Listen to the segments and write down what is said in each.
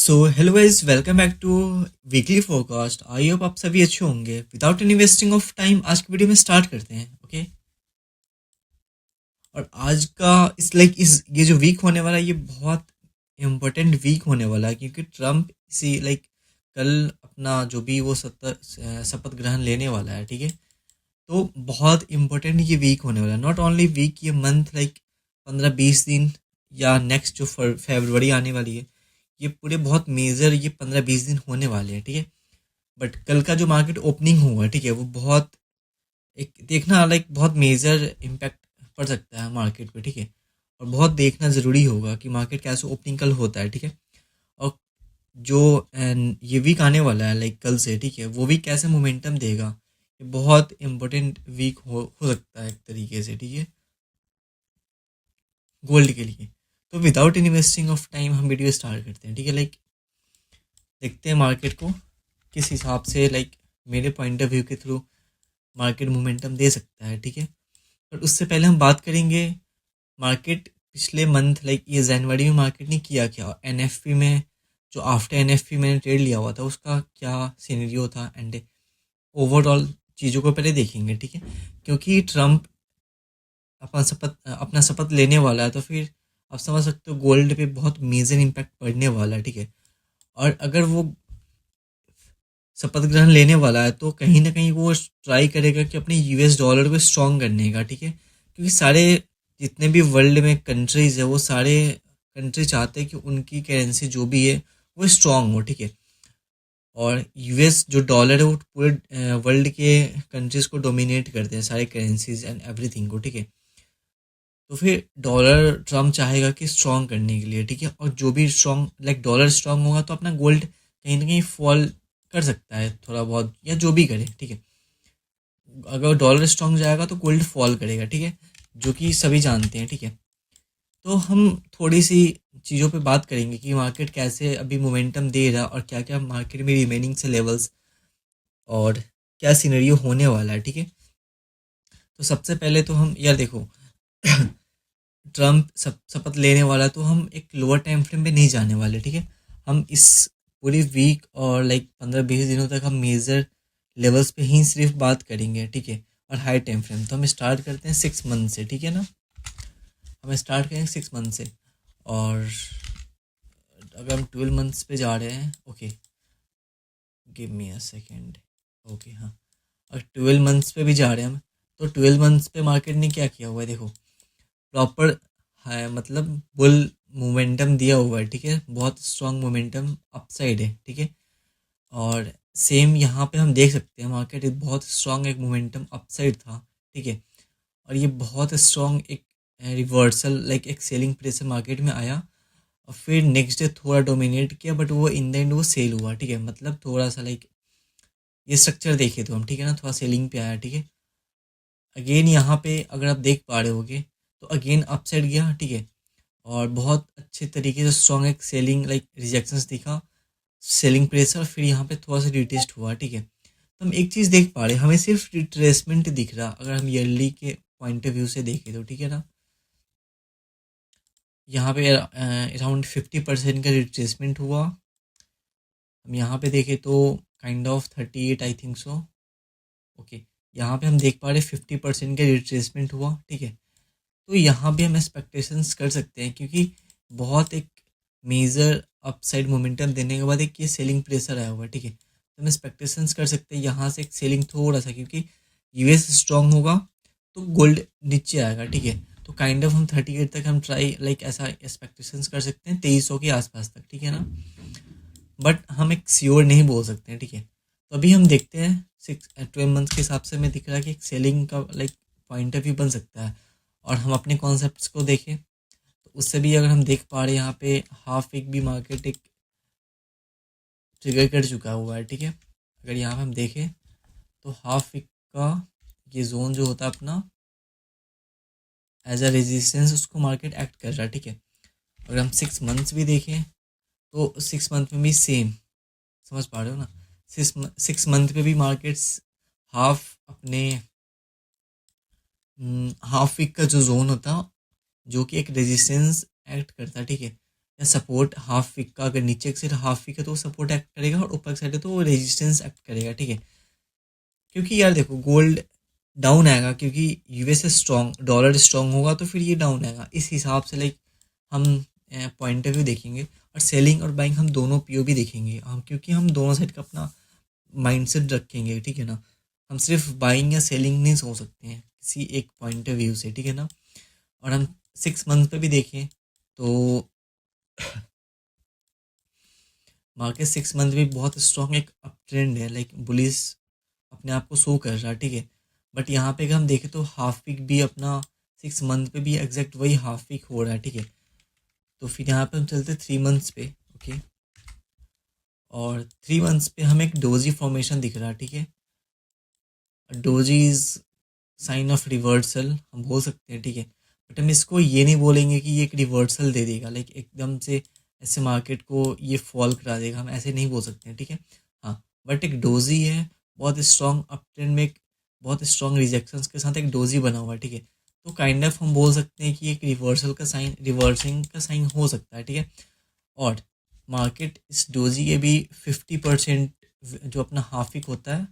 So hello guys, welcome back to weekly forecast. I hope आप सभी अच्छे होंगे। Without any wasting of time आज की वीडियो में स्टार्ट करते हैं। ओके। और आज का इस ये जो वीक होने वाला है ये बहुत इम्पोर्टेंट वीक होने वाला है, क्योंकि ट्रम्प इसी कल अपना जो भी वो शपथ ग्रहण लेने वाला है। ठीक है। तो बहुत इम्पोर्टेंट ये वीक होने वाला है। नॉट ओनली वीक, ये मंथ 15-20 दिन या नेक्स्ट जो फरवरी आने वाली है, ये पूरे बहुत मेजर ये 15-20 दिन होने वाले हैं। ठीक है। बट कल का जो मार्केट ओपनिंग हुआ है, ठीक है, वो बहुत एक देखना बहुत मेजर इम्पैक्ट पड़ सकता है मार्केट पे। ठीक है। और बहुत देखना ज़रूरी होगा कि मार्केट कैसे ओपनिंग कल होता है। ठीक है। और जो ये वीक आने वाला है कल से, ठीक है, वो वीक कैसे मोमेंटम देगा, ये बहुत इम्पोर्टेंट वीक हो सकता है एक तरीके से। ठीक है। गोल्ड के लिए तो विदाउट इन्वेस्टिंग ऑफ टाइम हम वीडियो स्टार्ट करते हैं। ठीक है। देखते हैं मार्केट को किस हिसाब से मेरे पॉइंट ऑफ व्यू के थ्रू मार्केट मोमेंटम दे सकता है। ठीक है। पर उससे पहले हम बात करेंगे मार्केट पिछले मंथ ये जनवरी में मार्केट ने किया क्या, एनएफपी में जो आफ्टर एनएफपी मैंने ट्रेड लिया हुआ था उसका क्या सिनेरियो था, एंड ओवरऑल चीज़ों को पहले देखेंगे। ठीक है। क्योंकि ट्रम्प अपना शपथ लेने वाला है, तो फिर आप समझ सकते हो गोल्ड पे बहुत मेजर इम्पैक्ट पड़ने वाला है। ठीक है। और अगर वो शपथ ग्रहण लेने वाला है तो कहीं ना कहीं वो ट्राई करेगा कि अपने यूएस डॉलर को स्ट्रॉन्ग करने का। ठीक है। क्योंकि सारे जितने भी वर्ल्ड में कंट्रीज है, वो सारे कंट्री चाहते हैं कि उनकी करेंसी जो भी है वो स्ट्रॉन्ग हो। ठीक है। और यूएस जो डॉलर है वो पूरे वर्ल्ड के कंट्रीज को डोमिनेट करते हैं, सारे करेंसीज एंड एवरीथिंग को। ठीक है। तो फिर डॉलर ट्रम्प चाहेगा कि स्ट्रॉन्ग करने के लिए। ठीक है। और जो भी स्ट्रॉन्ग डॉलर स्ट्रॉन्ग होगा तो अपना गोल्ड कहीं ना कहीं फॉल कर सकता है थोड़ा बहुत, या जो भी करे। ठीक है। अगर डॉलर स्ट्रॉन्ग जाएगा तो गोल्ड फॉल करेगा। ठीक है। जो कि सभी जानते हैं। ठीक है। तो हम थोड़ी सी चीज़ों पे बात करेंगे कि मार्केट कैसे अभी मोमेंटम दे रहा है और क्या क्या मार्केट में रिमेनिंग से लेवल्स और क्या सिनेरियो होने वाला है। ठीक है। तो सबसे पहले तो हम यार देखो ट्रम्प शपथ लेने वाला, तो हम एक लोअर टाइम फ्रेम पे नहीं जाने वाले। ठीक है। हम इस पूरी वीक और 15-20 दिनों तक हम मेजर लेवल्स पे ही सिर्फ बात करेंगे। ठीक है। और हाई टाइम फ्रेम तो हम स्टार्ट करते हैं 6 मंथ से। ठीक है ना। हम स्टार्ट करेंगे 6 मंथ से। और अगर हम 12 मंथ्स पे जा रहे हैं, okay, give me a second. Okay, हाँ। और 12 मंथ्स पे भी जा रहे हैं हम, तो 12 मंथ्स पे मार्केट ने क्या किया हुआ है देखो, प्रॉपर है, मतलब बुल मोमेंटम दिया हुआ है। ठीक है। बहुत स्ट्रॉन्ग मोमेंटम अपसाइड है। ठीक है। और सेम यहाँ पे हम देख सकते हैं मार्केट एक बहुत स्ट्रॉन्ग एक मोमेंटम अपसाइड था। ठीक है। और ये बहुत स्ट्रॉन्ग एक रिवर्सल एक सेलिंग प्रेशर मार्केट में आया, और फिर नेक्स्ट डे थोड़ा डोमिनेट किया, बट वो इन द एंड वो सेल हुआ। ठीक है। मतलब थोड़ा सा ये स्ट्रक्चर देखे तो हम, ठीक है ना, थोड़ा सेलिंग पे आया। ठीक है। अगेन यहाँ पे अगर आप देख पा रहे होगे तो अगेन अपसाइड गया। ठीक है। और बहुत अच्छे तरीके से स्ट्रॉन्ग एक सेलिंग रिजेक्शंस दिखा, सेलिंग प्रेशर, फिर यहाँ पे थोड़ा सा रिटेस्ट हुआ। ठीक है। तो हम एक चीज़ देख पा रहे हैं, हमें सिर्फ रिट्रेसमेंट दिख रहा अगर हम ईयरली के पॉइंट ऑफ व्यू से देखें तो। ठीक है ना। यहाँ पे अराउंड 50% का रिट्रेसमेंट हुआ। हम यहाँ पे देखें तो kind of 38 I think so. Okay. यहाँ पे हम देख पा रहे 50% का रिट्रेसमेंट हुआ। ठीक है। तो यहाँ भी हम एक्सपेक्टेशंस कर सकते हैं, क्योंकि बहुत एक मेजर अपसाइड मोमेंटम देने के बाद एक ये सेलिंग प्रेशर आया हुआ है। ठीक है। तो हम एक्सपेक्टेशंस कर सकते हैं यहाँ से एक सेलिंग थोड़ा सा, क्योंकि यूएस स्ट्रांग होगा तो गोल्ड नीचे आएगा। ठीक है। तो काइंड ऑफ हम 38 तक हम ट्राई ऐसा एक्सपेक्टेशंस कर सकते हैं, 2300 के आसपास तक। ठीक है ना। बट हम एक श्योर नहीं बोल सकते हैं। ठीक है। तो अभी हम देखते हैं 12 मंथ के हिसाब से हमें दिख रहा है कि एक सेलिंग का पॉइंट ऑफ व्यू बन सकता है। और हम अपने कॉन्सेप्ट्स को देखें तो उससे भी अगर हम देख पा रहे हैं यहाँ पे हाफ वीक भी मार्केट एक ट्रिगर कर चुका हुआ है। ठीक है। अगर यहाँ पे हम देखें तो हाफ वीक का ये जोन जो होता है अपना एज अ रेजिस्टेंस, उसको मार्केट एक्ट कर रहा है। ठीक है। अगर हम 6 मंथ्स भी देखें तो 6 मंथ में भी सेम, समझ पा रहे हो ना। 6 मंथ पे भी मार्केट्स हाफ अपने हाफ वीक का जो जोन होता है, जो कि एक रेजिस्टेंस एक्ट करता है। ठीक है। या सपोर्ट हाफ वीक का, अगर नीचे से हाफ वीक है तो सपोर्ट एक्ट करेगा और ऊपर साइड है तो वो रेजिस्टेंस एक्ट करेगा, ठीक है। क्योंकि यार देखो गोल्ड डाउन आएगा क्योंकि यूएस स्ट्रॉन्ग, डॉलर स्ट्रॉन्ग होगा तो फिर ये डाउन आएगा। इस हिसाब से लाइक हम पॉइंट ऑफ व्यू देखेंगे और सेलिंग और बाइंग हम दोनों पीओवी देखेंगे हम, क्योंकि हम दोनों साइड का अपना माइंडसेट रखेंगे, ठीक है ना। हम सिर्फ बाइंग या सेलिंग नहीं सोच सकते हैं किसी एक पॉइंट ऑफ व्यू से, ठीक है ना। और हम 6 मंथ पे भी देखें तो मार्केट 6 मंथ में बहुत स्ट्रॉन्ग एक अप ट्रेंड है, लाइक बुलिस अपने आप को शो कर रहा है, ठीक है। बट यहाँ पे अगर हम देखें तो हाफ वीक भी अपना 6 मंथ पे भी एग्जैक्ट वही हाफ वीक हो रहा है, ठीक है। तो फिर यहाँ पे हम चलते 3 मंथ्स पे, ओके। और 3 मंथ्स पे हमें एक डोजी फॉर्मेशन दिख रहा है, ठीक है। Doji is sine of reversal हम बोल सकते हैं, ठीक है। बट हम इसको ये नहीं बोलेंगे कि ये एक रिवर्सल दे देगा, लाइक एकदम से ऐसे मार्केट को ये फॉल करा देगा, हम ऐसे नहीं बोल सकते हैं, ठीक है। हाँ, बट एक डोजी है, बहुत स्ट्रॉन्ग अप ट्रेंड में एक बहुत स्ट्रॉन्ग रिजेक्शंस के साथ एक डोजी बना हुआ है, ठीक है। तो काइंड ऑफ हम बोल सकते हैं कि एक रिवर्सल का साइन, रिवर्सिंग का साइन हो सकता है, ठीक है। और मार्केट इस डोजी के भी 50% जो अपना हाफ वीक होता है,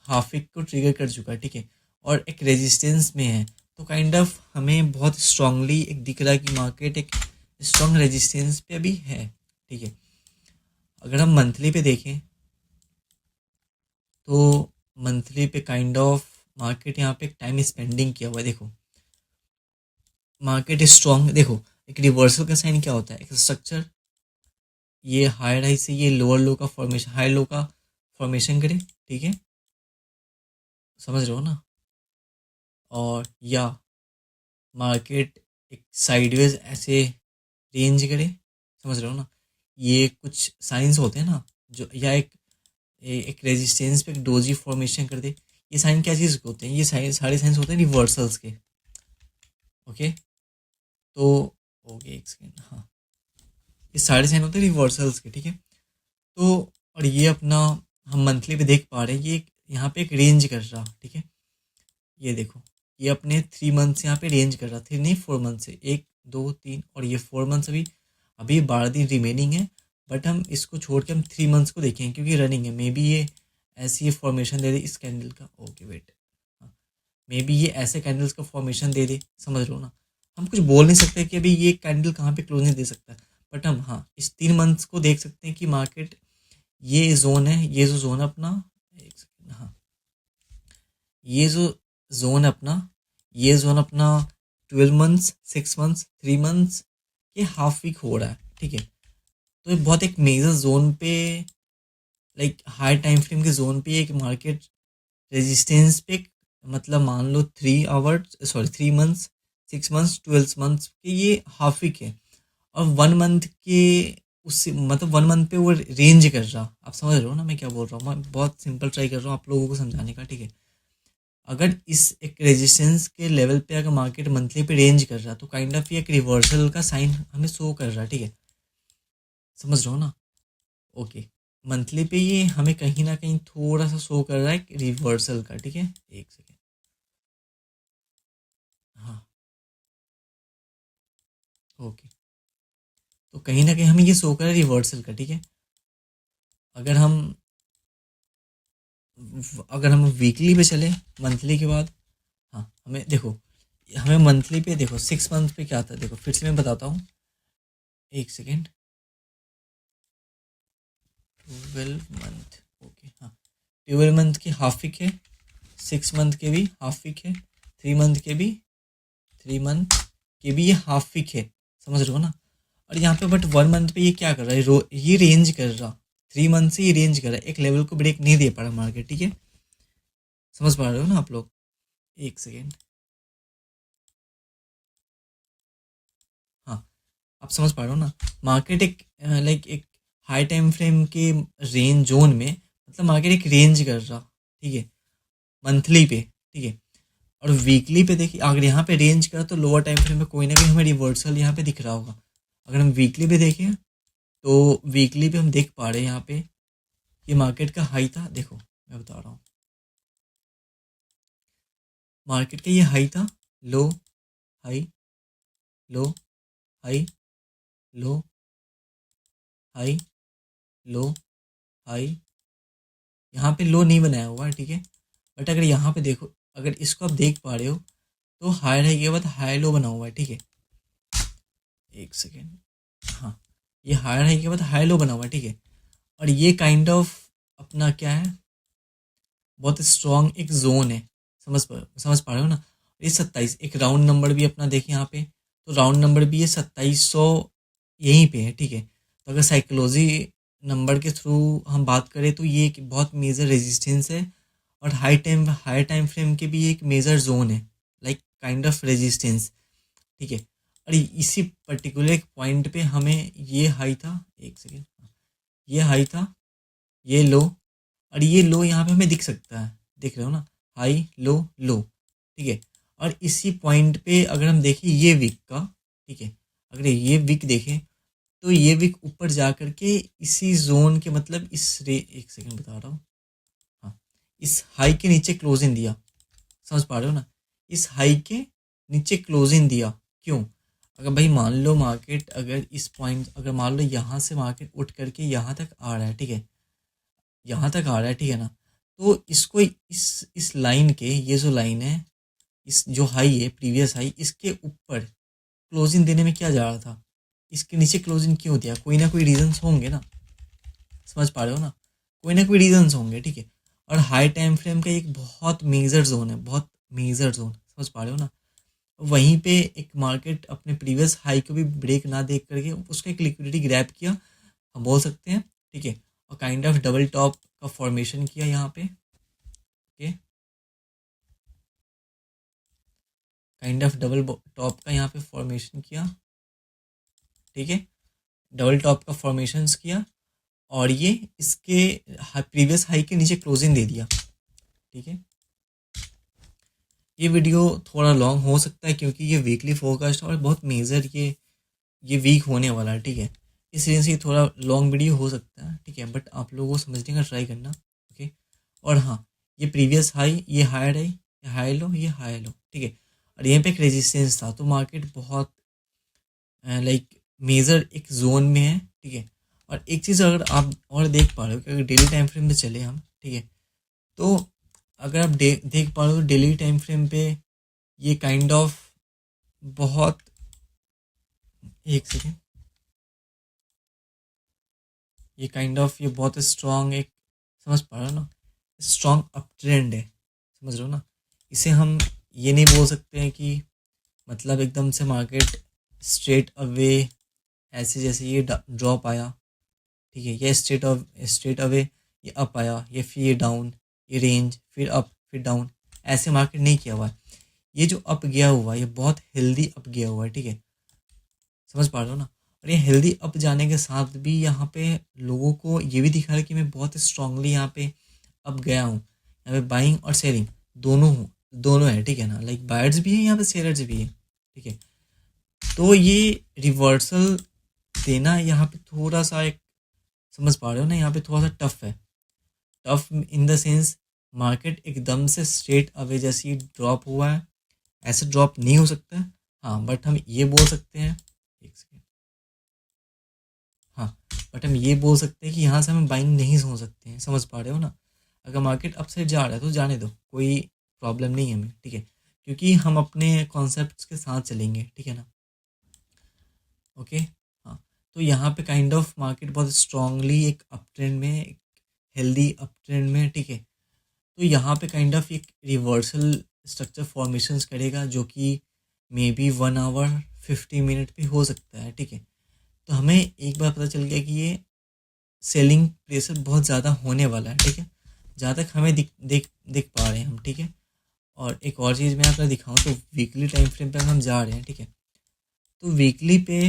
हाफ वीक को ट्रिगर कर चुका है, ठीक है। और एक रेजिस्टेंस में है, तो काइंड ऑफ हमें बहुत स्ट्रांगली एक दिख रहा है कि मार्केट एक स्ट्रॉन्ग रेजिस्टेंस पे अभी है, ठीक है। अगर हम मंथली पे देखें तो मंथली पे काइंड ऑफ मार्केट यहाँ पे एक टाइम स्पेंडिंग किया हुआ है, देखो मार्केट स्ट्रॉन्ग, देखो एक रिवर्सल का साइन क्या होता है, एक स्ट्रक्चर ये हायर हाई से ये लोअर लो का फॉर्मेशन, हाई लो का फॉर्मेशन करे, ठीक है, समझ रहे हो ना। और या मार्केट एक साइडवेज ऐसे रेंज करे, समझ रहे हो ना। ये कुछ साइंस होते हैं ना, जो या एक रेजिस्टेंस पे एक डोजी फॉर्मेशन कर दे। ये साइन क्या चीज़ के होते हैं, ये साइन सारे साइंस होते हैं रिवर्सल्स के, ओके। तो ओके एक सेकेंड, हाँ, ये सारे साइन होते हैं रिवर्सल्स के, ठीक है। तो और ये अपना हम मंथली पे देख पा रहे हैं, ये यहाँ पे एक रेंज कर रहा, ठीक है। ये देखो ये अपने 3 मंथ से यहाँ पे रेंज कर रहा, 3 नहीं 4 मंथ से, 1 2 3, और ये 4 मंथ्स अभी अभी 12 दिन रिमेनिंग है। बट हम इसको छोड़ के हम 3 मंथ्स को देखेंगे क्योंकि रनिंग है, मे बी ये ऐसी ये फॉर्मेशन दे दे इस कैंडल का, ओके वेट, हाँ, मे बी ये ऐसे कैंडल्स का फॉर्मेशन दे दे, समझ लो ना। हम कुछ बोल नहीं सकते कि अभी ये कैंडल कहाँ पे क्लोजिंग दे सकता है, बट हम हाँ इस 3 मंथ्स को देख सकते हैं कि मार्केट ये जोन है, ये जो जोन अपना, एक सेकेंड, हाँ, ये जो जोन अपना, ये जोन अपना 12 मंथ्स, 6 मंथ्स, 3 मंथ्स, ये हाफ वीक हो रहा है, ठीक है। तो ये बहुत एक मेजर जोन पे, लाइक हाई टाइम फ्रेम के जोन पे एक मार्केट रेजिस्टेंस पे मतलब मान लो 3 hours, sorry 3 months, 6 months, 12 months के ये हाफ वीक है। और 1 मंथ के उससे मतलब 1 मंथ पे वो रेंज कर रहा, आप समझ रहे हो ना मैं क्या बोल रहा हूँ। मैं बहुत सिंपल ट्राई कर रहा हूँ आप लोगों को समझाने का, ठीक है। अगर इस एक रेजिस्टेंस के लेवल पे अगर मार्केट मंथली पे रेंज कर रहा तो काइंड ऑफ ये एक रिवर्सल का साइन हमें शो कर रहा है, ठीक है, समझ रहे हो ना। ओके, मंथली पे ये हमें कहीं ना कहीं थोड़ा सा शो कर रहा है रिवर्सल का, ठीक है, एक सेकेंड, हाँ, ओके। तो कहीं ना कहीं हमें ये शो कर रहा है रिवर्सल का, ठीक है। अगर हम अगर हम वीकली पे चले मंथली के बाद, हाँ हमें देखो, हमें मंथली पे देखो 6 मंथ पे क्या था, देखो फिर से मैं बताता हूँ, एक सेकेंड, 12 मंथ, ओके, हाँ, 12 मंथ की हाफ वीक है, 6 मंथ के भी हाफ वीक है, 3 मंथ के भी, 3 मंथ के भी ये हाफ वीक है, समझ रहे हो ना। और यहाँ पे बट 1 मंथ पे ये क्या कर रहा है, ये रेंज कर रहा, 3 मंथ से ये रेंज कर रहा है, एक लेवल को ब्रेक नहीं दे पा रहा मार्केट, ठीक है, समझ पा रहे हो ना आप लोग, एक सेकेंड, हाँ, आप समझ पा रहे हो ना। मार्केट एक लाइक एक हाई टाइम फ्रेम के रेंज जोन में, मतलब मार्केट एक रेंज कर रहा, ठीक है, मंथली पे, ठीक है। और वीकली पे देखिए अगर यहाँ पे रेंज करा तो लोअर टाइम फ्रेम में कोई ना कोई हमें रिवर्सल यहाँ पे दिख रहा होगा। अगर हम वीकली पे देखें तो वीकली पे हम देख पा रहे हैं यहाँ पे ये मार्केट का हाई था, देखो मैं बता रहा हूँ, मार्केट का ये हाई था, लो, हाई, लो, हाई, लो, हाई, लो, हाई। यहाँ पे लो नहीं बनाया हुआ है, ठीक है। बट अगर यहाँ पे देखो, अगर इसको आप देख पा रहे हो तो हाई हाई के बाद हाई लो बना हुआ है, ठीक है। एक सेकेंड, हाँ, ये हाई हाई के बाद हाई लो बना हुआ है, ठीक है। और ये काइंड ऑफ अपना क्या है, बहुत स्ट्रॉन्ग एक जोन है। समझ पा रहे हो ना। ये 27 एक राउंड नंबर भी अपना देखें यहाँ पे, तो राउंड नंबर भी ये 2700 यहीं पे है, ठीक है। तो अगर साइकोलॉजी नंबर के थ्रू हम बात करें तो ये एक बहुत मेजर रेजिस्टेंस है। और हाई टाइम फ्रेम के भी एक मेजर जोन है, लाइक काइंड ऑफ रेजिस्टेंस, ठीक है। और इसी पर्टिकुलर एक पॉइंट पे हमें ये हाई था, एक सेकेंड, ये हाई था, ये लो, और ये लो यहाँ पे हमें दिख सकता है, देख रहे हो ना, हाई लो लो, ठीक है। और इसी पॉइंट पे अगर हम देखें ये वीक का, ठीक है, अगर ये वीक देखें तो ये वीक ऊपर जा करके इसी जोन के मतलब एक सेकंड बता रहा हूँ, हाँ, इस हाई के नीचे क्लोजिंग दिया। समझ पा रहे हो ना, इस हाई के नीचे क्लोजिंग दिया। क्यों? अगर भाई मान लो मार्केट अगर इस पॉइंट, अगर मान लो यहाँ से मार्केट उठ करके यहाँ तक आ रहा है, ठीक है, यहाँ तक आ रहा है, ठीक है ना, तो इसको इस लाइन के, ये जो लाइन है, इस जो हाई है प्रीवियस हाई, इसके ऊपर क्लोजिंग देने में क्या जा रहा था, इसके नीचे क्लोजिंग क्यों दिया, कोई ना कोई रीजंस होंगे ना। समझ पा रहे हो ना, कोई ना कोई रीजंस होंगे, ठीक है। और हाई टाइम फ्रेम का एक बहुत मेजर जोन है, बहुत मेजर जोन, समझ पा रहे हो ना। वहीं पे एक मार्केट अपने प्रीवियस हाई को भी ब्रेक ना देख करके उसका एक लिक्विडिटी ग्रैब किया, हम बोल सकते हैं, ठीक है। और काइंड ऑफ डबल टॉप का फॉर्मेशन किया यहाँ पे, okay, kind of double top का यहाँ पे फॉर्मेशन किया, ठीक है, डबल टॉप का फॉर्मेशन किया। और ये इसके प्रीवियस हाई के नीचे क्लोजिंग दे दिया, ठीक है। ये वीडियो थोड़ा लॉन्ग हो सकता है क्योंकि ये वीकली फोरकास्ट और बहुत मेजर ये वीक होने वाला है, ठीक है। इस रीजन से थोड़ा लॉन्ग वीडियो हो सकता है, ठीक है, बट आप लोगों को समझने का ट्राई करना, ओके। और हाँ, ये प्रीवियस हाई, ये हाई है, ये हाई लो, ये हाई लो, ठीक है। और यहाँ पे एक रेजिस्टेंस था, तो मार्केट बहुत लाइक मेजर एक जोन में है, ठीक है। और एक चीज़ अगर आप और देख पा रहे हो कि अगर डेली टाइम फ्रेम पे चले हम, ठीक है, तो अगर आप देख पा रहे हो डेली टाइम फ्रेम पे ये काइंड ऑफ बहुत, एक सेकेंड, ये काइंड ऑफ ये बहुत स्ट्रॉन्ग एक, समझ पा रहे हो ना, स्ट्रॉन्ग अप ट्रेंड है, समझ रहे हो ना। इसे हम ये नहीं बोल सकते हैं कि मतलब एकदम से मार्केट स्ट्रेट अवे ऐसे जैसे ये ड्रॉप आया, ठीक है, ये स्ट्रेट अवे ये अप आया, ये फिर ये डाउन, ये रेंज, फिर अप, फिर डाउन, ऐसे मार्केट नहीं किया हुआ है। ये जो अप गया हुआ है ये बहुत हेल्दी अप गया हुआ है, ठीक है, समझ पा रहे हो ना। और ये हेल्दी अप जाने के साथ भी यहाँ पे लोगों को ये भी दिखा रहा है कि मैं बहुत स्ट्रांगली यहाँ पे अप गया हूँ, यहाँ पे बाइंग और सेलिंग दोनों हूँ, दोनों है, ठीक है ना, लाइक बायर्स भी है यहाँ पे, सेलर्स भी है, ठीक है। तो ये रिवर्सल देना यहाँ पे थोड़ा सा एक, समझ पा रहे हो ना, यहाँ पे थोड़ा सा टफ है, tough in the sense market एकदम से स्ट्रेट अवे जैसी ड्रॉप हुआ है, ऐसे ड्रॉप नहीं हो सकता है। हाँ, बट हम ये बोल सकते हैं, एक सेकेंड, हाँ, बट हम ये बोल सकते हैं कि यहाँ से हम बाइंग नहीं हो सकते हैं, समझ पा रहे हो ना। अगर मार्केट अप साइड जा रहा है तो जाने दो, कोई प्रॉब्लम नहीं है हमें, ठीक है, क्योंकि हम अपने कॉन्सेप्ट्स के साथ चलेंगे, ठीक है ना, ओके। हाँ, तो यहाँ पे काइंड ऑफ मार्केट बहुत स्ट्रांगली एक अप ट्रेंड में, एक हेल्दी अप ट्रेंड में, ठीक है। तो यहाँ पे काइंड ऑफ एक रिवर्सल स्ट्रक्चर फॉर्मेशंस करेगा जो कि मे बी 1 आवर 50 मिनट पे हो सकता है, ठीक है। तो हमें एक बार पता चल गया कि ये सेलिंग प्रेशर बहुत ज़्यादा होने वाला है, ठीक है, जहाँ तक हमें दिख देख देख पा रहे हैं हम, ठीक है। और एक और चीज़ मैं आपको दिखाऊं तो वीकली टाइम फ्रेम पे हम जा रहे हैं, ठीक है। तो वीकली पे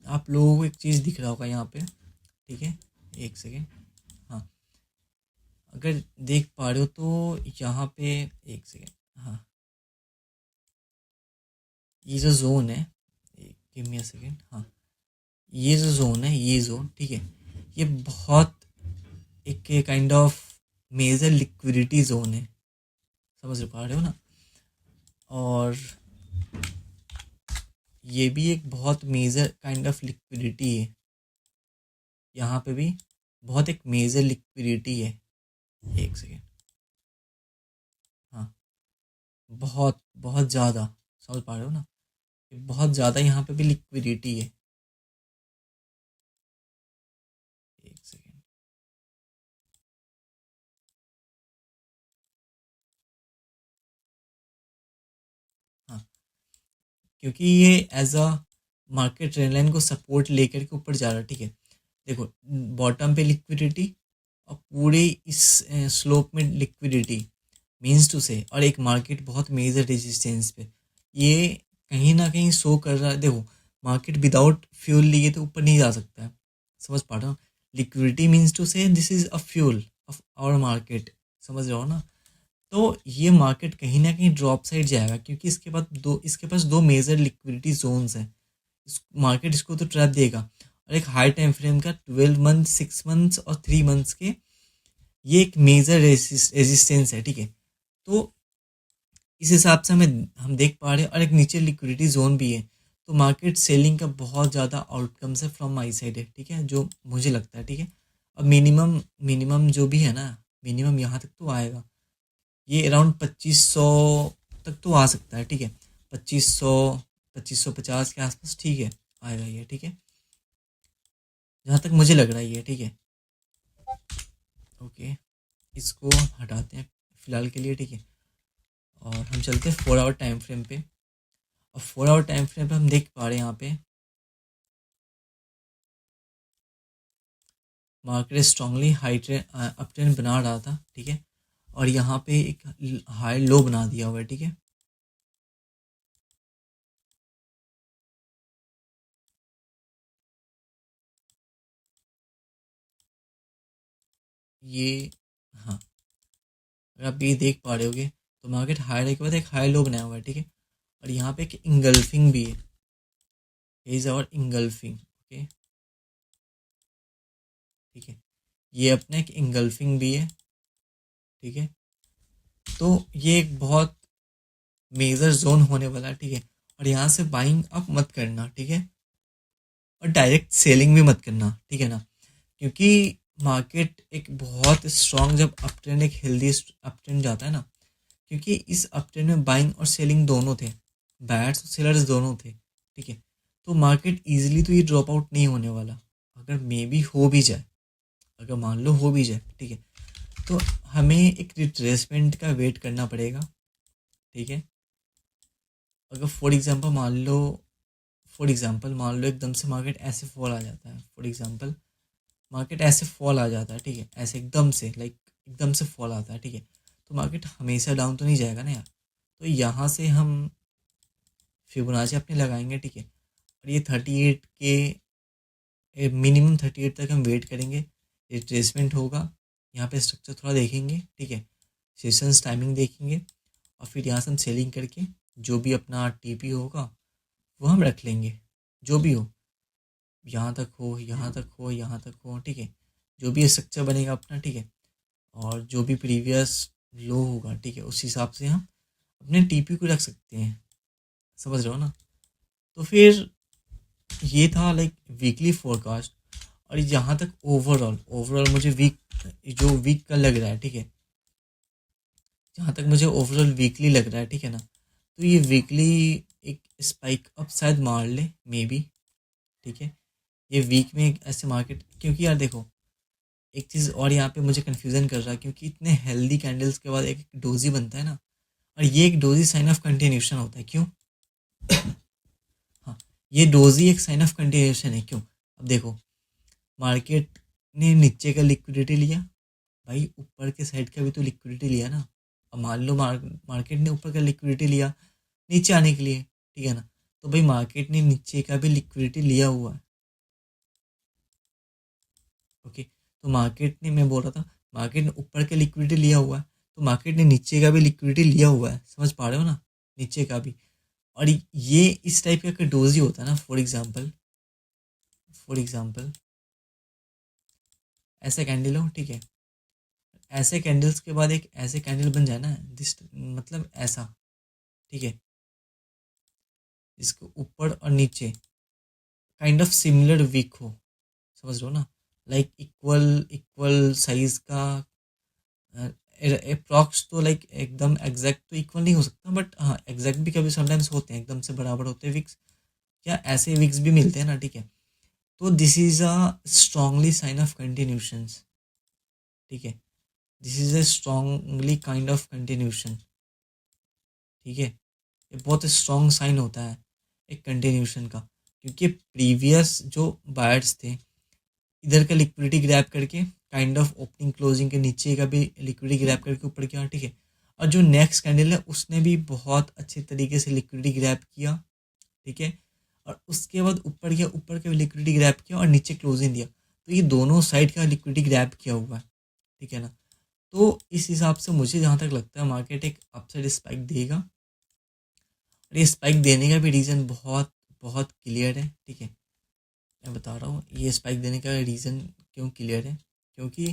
आप लोगों को एक चीज़ दिख रहा होगा यहाँ पे, ठीक है, एक सेकेंड, हाँ, अगर देख पा रहे हो तो यहाँ पे, एक सेकेंड, हाँ, ये जो जोन है, गिव मी अ सेकेंड, हाँ, ये जो जोन है, ये जोन, ठीक है, ये बहुत एक kind of major liquidity zone है, समझ पा रहे हो ना। और ये भी एक बहुत मेजर काइंड ऑफ लिक्विडिटी है, यहाँ पे भी बहुत एक मेजर लिक्विडिटी है। एक सेकेंड, हाँ, बहुत बहुत ज़्यादा, समझ पा रहे हो ना, बहुत ज़्यादा यहाँ पे भी लिक्विडिटी है। एक सेकेंड, हाँ, क्योंकि ये as a market trend line को सपोर्ट लेकर के ऊपर जा रहा है, ठीक है। देखो, बॉटम पे लिक्विडिटी और पूरे इस स्लोप में लिक्विडिटी, मीन्स टू से, और एक मार्केट बहुत मेजर रेजिस्टेंस पे, ये कहीं ना कहीं शो कर रहा है। देखो, मार्केट विदाउट फ्यूल लिए तो ऊपर नहीं जा सकता है, समझ पा रहा हूँ। Liquidity means to say this is a fuel of our market, समझ रहे हो ना। तो ये मार्केट कहीं ना कहीं ड्रॉप साइड जाएगा, क्योंकि इसके पास दो मेजर लिक्विडिटी जोन्स हैं। मार्केट इसको तो ट्रैप देगा, और एक हाई टाइम फ्रेम का 12 मंथ, 6 मंथ्स और 3 मंथ्स के, ये एक मेजर रेजिस्टेंस है, ठीक है। तो इस हिसाब से हम देख पा रहे हैं, और एक नीचे लिक्विडिटी जोन भी है। तो मार्केट सेलिंग का बहुत ज़्यादा आउटकम्स है फ्रॉम माई साइड है, ठीक है, जो मुझे लगता है, ठीक है। अब मिनिमम मिनिमम जो भी है ना, मिनिमम यहाँ तक तो आएगा, ये अराउंड 2500 तक तो आ सकता है, ठीक है। 2500, 2550 के आसपास, ठीक है, आएगा ये, ठीक है, जहाँ तक मुझे लग रहा है ये, ठीक है। ओके, इसको हटाते हैं फिलहाल के लिए, ठीक है। और हम चलते हैं 4 आवर टाइम फ्रेम पे। और 4 आवर टाइम फ्रेम पे हम देख पा रहे हैं यहाँ पे market strongly high trend up trend बना रहा था, ठीक है। और यहाँ पे एक हाई लो बना दिया हुआ है, ठीक है। ये, हाँ, अगर आप ये देख पा रहे होगे, तो मार्केट हाई के बाद एक हाई लो बनाया हुआ है, ठीक है। और यहाँ पे एक इंगल्फिंग भी है, इज आवर इंगल्फिंग, ओके, ठीक है। ये अपना एक इंगल्फिंग भी है, ठीक है। तो ये एक बहुत मेजर जोन होने वाला है, ठीक है। और यहाँ से बाइंग अप मत करना, ठीक है, और डायरेक्ट सेलिंग भी मत करना, ठीक है ना। क्योंकि मार्केट एक बहुत स्ट्रॉन्ग, जब अप ट्रेंड, एक हेल्दी अप ट्रेंड जाता है ना, क्योंकि इस अप ट्रेंड में बाइंग और सेलिंग दोनों थे, बायर्स और सेलर्स दोनों थे, ठीक है। तो मार्केट इजीली तो ये ड्रॉप आउट नहीं होने वाला। अगर मे बी हो भी जाए, अगर मान लो हो भी जाए, ठीक है, तो हमें एक रिट्रेसमेंट का वेट करना पड़ेगा, ठीक है। अगर फॉर एग्जांपल मान लो एकदम से मार्केट ऐसे फॉल आ जाता है, फॉर एग्जांपल मार्केट ऐसे फॉल आ जाता है, ठीक है, ऐसे एकदम से, लाइक एकदम से फॉल आता है, ठीक है। तो मार्केट हमेशा डाउन तो नहीं जाएगा ना यार। तो यहाँ से हम फिबोनाची अपने लगाएंगे, ठीक है। और ये 38 के मिनिमम 38 तक हम वेट करेंगे, रिट्रेसमेंट होगा। यहाँ पे स्ट्रक्चर थोड़ा देखेंगे, ठीक है, सेशंस टाइमिंग देखेंगे, और फिर यहाँ से हम सेलिंग करके जो भी अपना टीपी होगा वो हम रख लेंगे, जो भी हो, यहाँ तक हो, यहाँ तक हो, यहाँ तक हो, ठीक है। जो भी स्ट्रक्चर बनेगा अपना, ठीक है। और जो भी प्रीवियस लो होगा, ठीक है, उस हिसाब से हम अपने टीपी को रख सकते हैं, समझ रहे हो ना। तो फिर ये था लाइक वीकली फोरकास्ट। और जहाँ तक ओवरऑल ओवरऑल मुझे जो वीक का लग रहा है, ठीक है, जहाँ तक मुझे ओवरऑल वीकली लग रहा है, ठीक है ना, तो ये वीकली एक स्पाइक अप शायद मार ले, मे बी, ठीक है। ये वीक में एक ऐसे मार्केट, क्योंकि यार देखो, एक चीज़ और यहाँ पे मुझे कन्फ्यूज़न कर रहा है, क्योंकि इतने हेल्दी कैंडल्स के बाद एक डोजी बनता है ना, और ये एक डोजी साइन ऑफ कंटिन्यूशन होता है, क्यों? हाँ, ये डोजी एक साइन ऑफ कंटिन्यूशन है, क्यों? अब देखो, मार्केट ने नीचे का लिक्विडिटी लिया, भाई ऊपर के साइड का भी तो लिक्विडिटी लिया ना। अब मान लो मार्केट ने ऊपर का लिक्विडिटी लिया नीचे आने के लिए, ठीक है ना। तो भाई मार्केट ने नीचे का भी लिक्विडिटी लिया हुआ है, ओके। तो मार्केट ने, मैं बोल रहा था, मार्केट ने ऊपर का लिक्विडिटी लिया हुआ है, तो मार्केट ने नीचे का भी लिक्विडिटी लिया हुआ है, समझ पा रहे हो ना, नीचे का भी। और ये इस टाइप का डोजी होता है ना, फॉर एग्जाम्पल ऐसा कैंडल हो, ठीक है, ऐसे कैंडल्स के बाद एक ऐसे कैंडल बन जाए ना, दिस मतलब ऐसा, ठीक है, जिसके ऊपर और नीचे काइंड ऑफ सिमिलर वीक हो, समझ रहे हो ना, लाइक इक्वल इक्वल साइज का। अप्रॉक्स तो लाइक एकदम एग्जैक्ट तो इक्वल नहीं हो सकता, बट हाँ एग्जैक्ट भी कभी समटाइम्स होते हैं, एकदम से बराबर होते हैं विक्स, या ऐसे विक्स भी मिलते हैं ना, ठीक है। तो this is a strongly sign of continuations, ठीक है, this is a strongly kind of continuation, ठीक है। ये बहुत स्ट्रॉन्ग साइन होता है एक कंटिन्यूशन का, क्योंकि प्रीवियस जो बायर्स थे इधर का लिक्विडिटी ग्रैब करके काइंड ऑफ ओपनिंग क्लोजिंग के नीचे का भी लिक्विडिटी ग्रैब करके ऊपर किया, ठीक है। और जो नेक्स्ट कैंडल है उसने भी बहुत अच्छे तरीके से लिक्विडिटी ग्रैब किया, ठीक है। और उसके बाद ऊपर गया, ऊपर का भी लिक्विडिटी ग्रैब किया और नीचे क्लोजिंग दिया, तो ये दोनों साइड का लिक्विडिटी ग्रैब किया हुआ है, ठीक है ना। तो इस हिसाब से मुझे जहाँ तक लगता है मार्केट एक अपसाइड स्पाइक देगा, और ये स्पाइक देने का भी रीज़न बहुत बहुत क्लियर है, ठीक है। मैं बता रहा हूँ ये स्पाइक देने का रीज़न क्यों क्लियर है, क्योंकि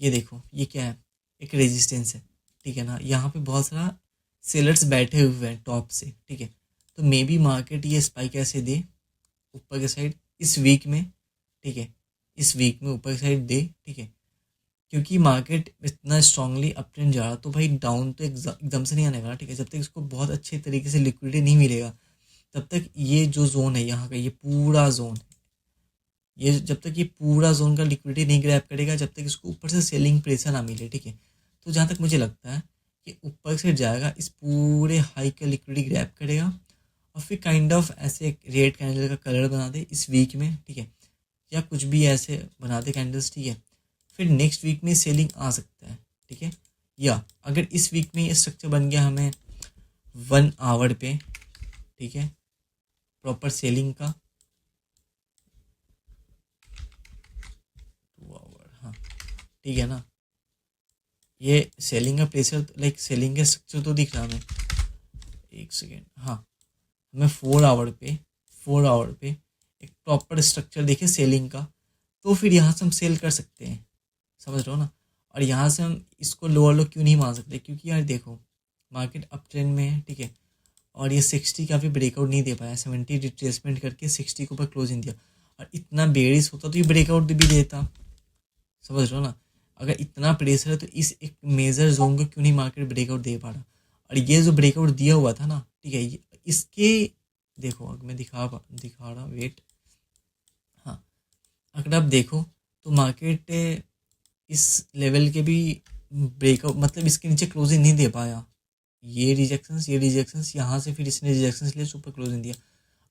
ये देखो ये क्या है, एक रेजिस्टेंस है, ठीक है ना। यहाँ पे बहुत सारा सेलर्स बैठे हुए हैं टॉप से, ठीक है। तो मे बी मार्केट ये स्पाइक ऐसे दे ऊपर के साइड इस वीक में, ठीक है, इस वीक में ऊपर की साइड दे, ठीक है। क्योंकि मार्केट इतना स्ट्रांगली अप ट्रेंड जा रहा, तो भाई डाउन तो एकदम से नहीं आने वाला, ठीक है। जब तक इसको बहुत अच्छे तरीके से लिक्विडिटी नहीं मिलेगा तब तक ये जो जोन है यहाँ का, ये पूरा जोन, ये जब तक ये पूरा जोन का लिक्विडिटी नहीं ग्रैब करेगा, जब तक इसको ऊपर से सेलिंग प्रेशर ना मिले, ठीक है। तो जहाँ तक मुझे लगता है कि ऊपर से जाएगा, इस पूरे हाई का लिक्विडिटी ग्रैब करेगा और फिर काइंड ऑफ ऐसे एक रेड कैंडल का कलर बना दे इस वीक में, ठीक है, या कुछ भी ऐसे बना दे कैंडल्स, ठीक है। फिर नेक्स्ट वीक में सेलिंग आ सकता है, ठीक है। या अगर इस वीक में ये स्ट्रक्चर बन गया हमें 1 आवर पे, ठीक है, प्रॉपर सेलिंग का 2 आवर, हाँ ठीक है ना। ये सेलिंग का प्रेशर लाइक सेलिंग का स्ट्रक्चर तो दिख रहा हमें, एक सेकेंड, हाँ हमें 4 आवर पे एक प्रॉपर स्ट्रक्चर दिखे सेलिंग का, तो फिर यहाँ से हम सेल कर सकते हैं, समझ रहे हो ना। और यहाँ से हम इसको लोअर लो क्यों नहीं मान सकते, क्योंकि यार देखो मार्केट अप ट्रेंड में है, ठीक है। और ये 60 का भी ब्रेकआउट नहीं दे पाया, 70 रिट्रेसमेंट करके 60 के ऊपर क्लोजिंग दिया। और इतना बेरिश होता तो ये ब्रेकआउट भी देता, समझ रहे हो ना। अगर इतना प्रेशर है तो इस एक मेजर जोन को क्यों नहीं मार्केट ब्रेकआउट दे पा रहा। और ये जो ब्रेकआउट दिया हुआ था ना, ठीक है, इसके देखो अगर मैं दिखा रहा वेट, हाँ अगर आप देखो तो मार्केट इस लेवल के भी ब्रेकआउट मतलब इसके नीचे क्लोजिंग नहीं दे पाया। ये रिजेक्शंस यहाँ से फिर इसने रिजेक्शंस लिए सुपर क्लोजिंग दिया।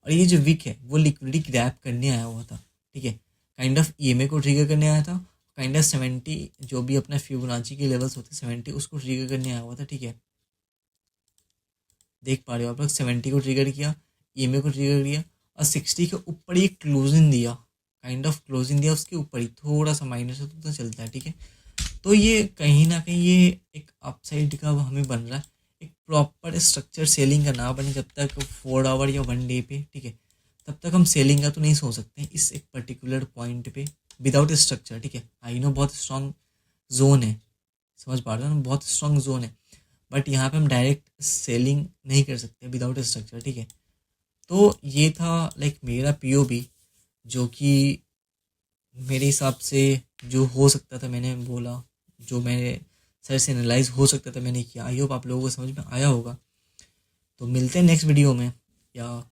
और ये जो विक है वो लिक्विडिटी ग्रैब करने आया हुआ था, ठीक है, काइंड ऑफ ईएमए को ट्रिगर करने आया था, काइंड ऑफ 70 जो भी अपना फिबोनाची के लेवल्स होते 70 उसको ट्रिगर करने आया हुआ था, ठीक है। देख पा रहे हो आप लोग, 70 को ट्रिगर किया, ईएमए को ट्रिगर किया और 60 के ऊपर ही क्लोजिंग दिया, काइंड ऑफ क्लोजिंग दिया उसके ऊपर ही, थोड़ा सा माइनस है तो चलता है, ठीक है। तो ये कहीं ना कहीं ये एक अपसाइड का हमें बन रहा है, एक प्रॉपर स्ट्रक्चर सेलिंग का ना बने जब तक 4 आवर या 1 डे पे, ठीक है, तब तक हम सेलिंग का तो नहीं सोच सकते इस एक पर्टिकुलर पॉइंट पे विदाउट स्ट्रक्चर, ठीक है। आई नो बहुत स्ट्रॉन्ग जोन है, समझ पा रहे हो ना, बहुत स्ट्रॉन्ग जोन है, बट यहाँ पे हम डायरेक्ट सेलिंग नहीं कर सकते विदाउट स्ट्रक्चर, ठीक है। तो ये था लाइक मेरा पीओवी, जो कि मेरे हिसाब से जो हो सकता था मैंने बोला, जो मेरे सर से एनालाइज हो सकता था मैंने किया। आई होप आप लोगों को समझ में आया होगा। तो मिलते हैं नेक्स्ट वीडियो में, या